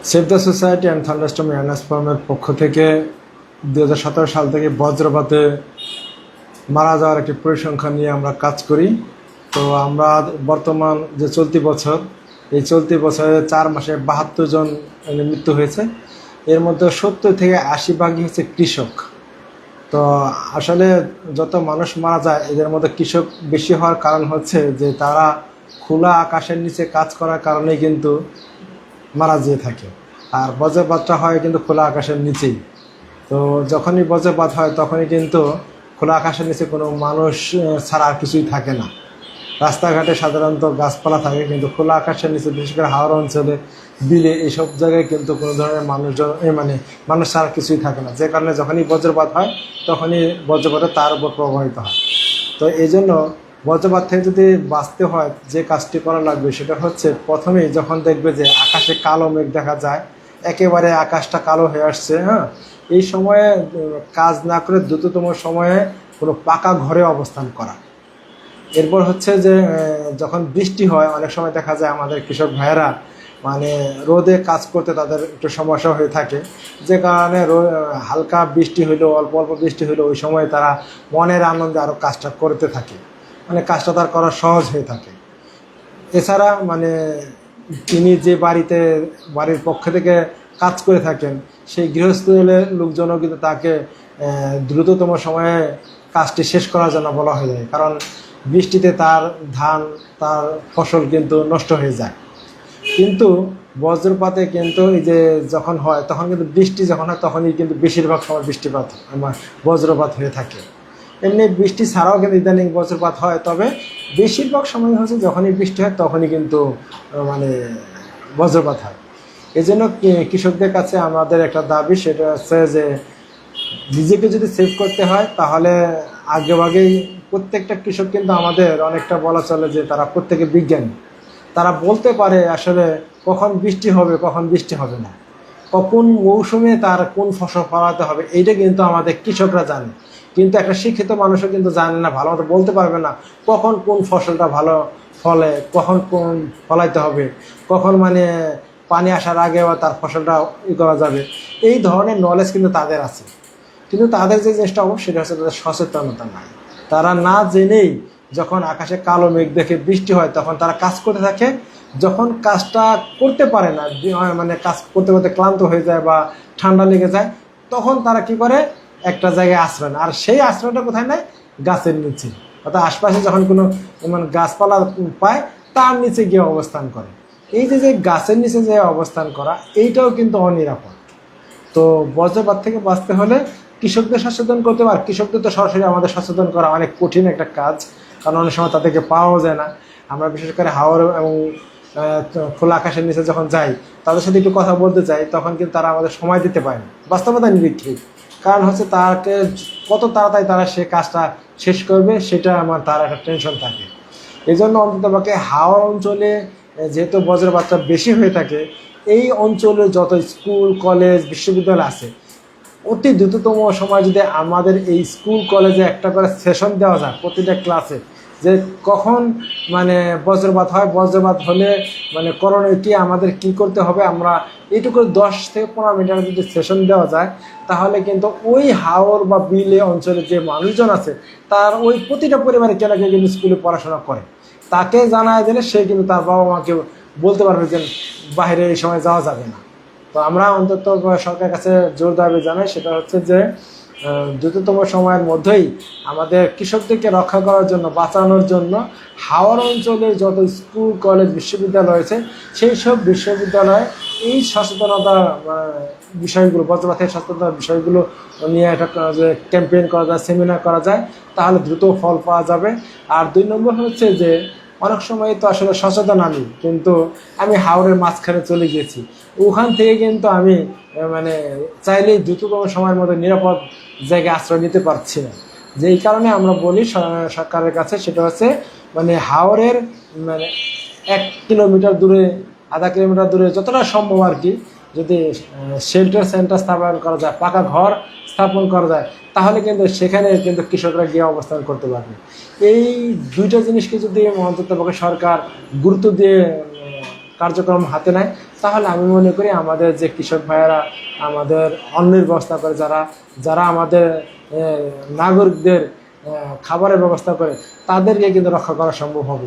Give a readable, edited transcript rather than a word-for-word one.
Save the society and thunderstorm awareness ফোরামের পক্ষ থেকে 2017 সাল থেকে বজ্রপাতে মারা যাওয়ার একটি পরিসংখ্যান নিয়ে আমরা কাজ করি। তো আমরা বর্তমান যে চলতি বছর, এই চলতি বছরে 4 মাসে 72 জন মৃত্যু হয়েছে। এর মধ্যে 70 থেকে 80 ভাগই হচ্ছে কৃষক। তো আসলে যত মানুষ মারা যায় এদের মধ্যে কৃষক বেশি হওয়ার কারণ হচ্ছে যে তারা খোলা আকাশের নিচে কাজ করার কারণেই কিন্তু মারা যেয়ে থাকে। আর বজ্রপাতটা হয় কিন্তু খোলা আকাশের নিচেই। তো যখনই বজ্রপাত হয় তখনই কিন্তু খোলা আকাশের নিচে কোনো মানুষ ছাড়া আর কিছুই থাকে না। রাস্তাঘাটে সাধারণত গাছপালা থাকে, কিন্তু খোলা আকাশের নিচে বিশেষ করে হাওড় অঞ্চলে, বিলে, এইসব জায়গায় কিন্তু কোনো ধরনের মানুষজন মানুষ ছাড়া কিছুই থাকে না। যে কারণে যখনই বজ্রপাত হয় তখনই বজ্রপাতে তার উপর প্রভাবিত হয়। তো এই জন্য বজ্রপাত থেকে যদি বাঁচতে হয় যে কাজটি করা লাগবে সেটা হচ্ছে, প্রথমেই যখন দেখবে যে আকাশে কালো মেঘ দেখা যায়, একেবারে আকাশটা কালো হয়ে আসছে, এই সময়ে কাজ না করে দ্রুততম সময়ে কোনো পাকা ঘরে অবস্থান করা। এরপর হচ্ছে যে যখন বৃষ্টি হয়, অনেক সময় দেখা যায় আমাদের কৃষক ভাইয়েরা রোদে কাজ করতে তাদের একটু সমস্যা হয়ে থাকে, যে কারণে হালকা বৃষ্টি হইলেও, অল্প অল্প বৃষ্টি হইলেও ওই সময় তারা মনের আনন্দে আরও কাজটা করতে থাকে, কাজটা তার করা সহজ হয়ে থাকে। এছাড়া তিনি যে বাড়ির পক্ষ থেকে কাজ করে থাকেন, সেই গৃহস্থের লোকজনও কিন্তু তাকে দ্রুততম সময়ে কাজটি শেষ করার জন্য বলা হয়ে যায়, কারণ বৃষ্টিতে তার ধান, তার ফসল কিন্তু নষ্ট হয়ে যায়। কিন্তু বজ্রপাতে কিন্তু এই যে যখন হয়, তখন কিন্তু বৃষ্টি যখন হয় তখনই কিন্তু বেশিরভাগ সময় বজ্রপাত হয়ে থাকে। এমনি বৃষ্টি ছাড়াও কিন্তু ইদানিং বজ্রপাত হয়, তবে বেশিরভাগ সময় হচ্ছে যখনই বৃষ্টি হয় তখনই কিন্তু বজ্রপাত হয়। এই জন্য কৃষকদের কাছে আমাদের একটা দাবি, সেটা হচ্ছে যে নিজেকে যদি সেভ করতে হয় তাহলে আগেভাগেই প্রত্যেকটা কৃষক কিন্তু আমাদের অনেকটা বলা চলে যে তারা প্রত্যেকে বিজ্ঞানী। তারা বলতে পারে আসলে কখন বৃষ্টি হবে, কখন বৃষ্টি হবে না, কোন মৌসুমে তার কোন ফসল ফলাতে হবে, এইটা কিন্তু আমাদের কৃষকরা জানে। কিন্তু একটা শিক্ষিত মানুষও কিন্তু জানে না, ভালো মতো বলতে পারবে না কখন কোন ফসলটা ভালো ফলে, কখন কোন ফলাইতে হবে, কখন পানি আসার আগে তার ফসলটা করা যাবে। এই ধরনের নলেজ কিন্তু তাদের আছে, কিন্তু তাদের যে চেষ্টা হবে সেটা হচ্ছে তাদের সচেতনতা নাই। তারা না জেনেই যখন আকাশে কালো মেঘ দেখে বৃষ্টি হয় তখন তারা কাজ করতে থাকে। যখন কাজটা করতে পারে না, কাজ করতে করতে ক্লান্ত হয়ে যায় বা ঠান্ডা লেগে যায়, তখন তারা কি করে, একটা জায়গায় আশ্রয় নেয়। আর সেই আশ্রয়টা কোথায় নেয়? গাছের নিচে, অর্থাৎ আশপাশে যখন কোনো গাছপালা পায় তার নিচে গিয়ে অবস্থান করে। এই যে গাছের নিচে যে অবস্থান করা, এইটাও কিন্তু অনিরাপদ। তো বজ্রপাত থেকে বাঁচতে হলে কৃষকদের সচেতন করতে পারে। কৃষকদের তো সরাসরি আমাদের সচেতন করা অনেক কঠিন একটা কাজ, কারণ অনেক সময় তাদেরকে পাওয়াও যায় না। আমরা বিশেষ করে হাওড় এবং খোলা আকাশের নিচে যখন যাই, তাদের সাথে একটু কথা বলতে চাই, তখন কিন্তু তারা আমাদের সময় দিতে পারে না, বাস্তবতা নিরীক্ষে। কারণ হচ্ছে তাকে কত তাড়াতাড়ি তারা সে কাজটা শেষ করবে, সেটা তার একটা টেনশন থাকে। এই জন্য অন্ততপক্ষে হাওড় অঞ্চলে যেহেতু বজ্রপাতটা বেশি হয়ে থাকে, এই অঞ্চলে যত স্কুল, কলেজ, বিশ্ববিদ্যালয় আছে, অতি দ্রুততম সময় যদি আমাদের এই স্কুল কলেজে একটা করে সেশন দেওয়া যায় প্রতিটা ক্লাসে, যে কখন বজ্রপাত হয়, বজ্রপাত হলে করণীয় কি, আমাদের কি করতে হবে, আমরা এইটুকু 10 থেকে 15 মিনিটের যদি সেশন দেওয়া যায়, তাহলে কিন্তু ওই হাওর বা বিলে অঞ্চলে যে মানুষজন আছে তার ওই প্রতিটা পরিবারে কেন কেউ কিন্তু স্কুলে পড়াশোনা করে, তাকে জানায় দিলে সে কিন্তু তার বাবা মাকে বলতে পারবে যে বাইরে এই সময় যাওয়া যাবে না। তো আমরা অন্তত সরকারের কাছে জোর দাবি জানাই, সেটা হচ্ছে যে দ্রুততম সময়ের মধ্যেই আমাদের কৃষকদেরকে রক্ষা করার জন্য, বাঁচানোর জন্য হাওড় অঞ্চলের যত স্কুল, কলেজ, বিশ্ববিদ্যালয় রয়েছে, সেই সব বিশ্ববিদ্যালয়ে এই সচেতনতা বিষয়গুলো, বজ্রপাতের সচেতনতার বিষয়গুলো নিয়ে একটা ক্যাম্পেইন করা যায়, সেমিনার করা যায়, তাহলে দ্রুত ফল পাওয়া যাবে। আর 2 নম্বর হচ্ছে যে অনেক সময় তো আসলে সচেতন আমি, কিন্তু আমি হাওড়ের মাঝখানে চলে গিয়েছি, ওখান থেকে কিন্তু আমি চাইলেই দ্রুততম সময়ের মধ্যে নিরাপদ জায়গায় আশ্রয় নিতে পারছি না। যেই কারণে আমরা বলি সরকারের কাছে, সেটা হচ্ছে হাওড়ের 1 কিলোমিটার দূরে, আধা কিলোমিটার দূরে যতটা সম্ভব আর কি, যদি শেল্টার সেন্টার স্থাপন করা যায়, পাকা ঘর স্থাপন করা যায়, তাহলে কিন্তু সেখানে কিন্তু কৃষকরা গিয়ে অবস্থান করতে পারবে। এই 2টা জিনিসকে যদি অন্ততপক্ষে সরকার গুরুত্ব দিয়ে কার্যক্রম হাতে নেয়, তাহলে আমি মনে করি আমাদের যে কৃষক ভাইয়েরা আমাদের অন্নের ব্যবস্থা করে, যারা আমাদের নাগরিকদের খাবারের ব্যবস্থা করে, তাদেরকে কিন্তু রক্ষা করা সম্ভব হবে।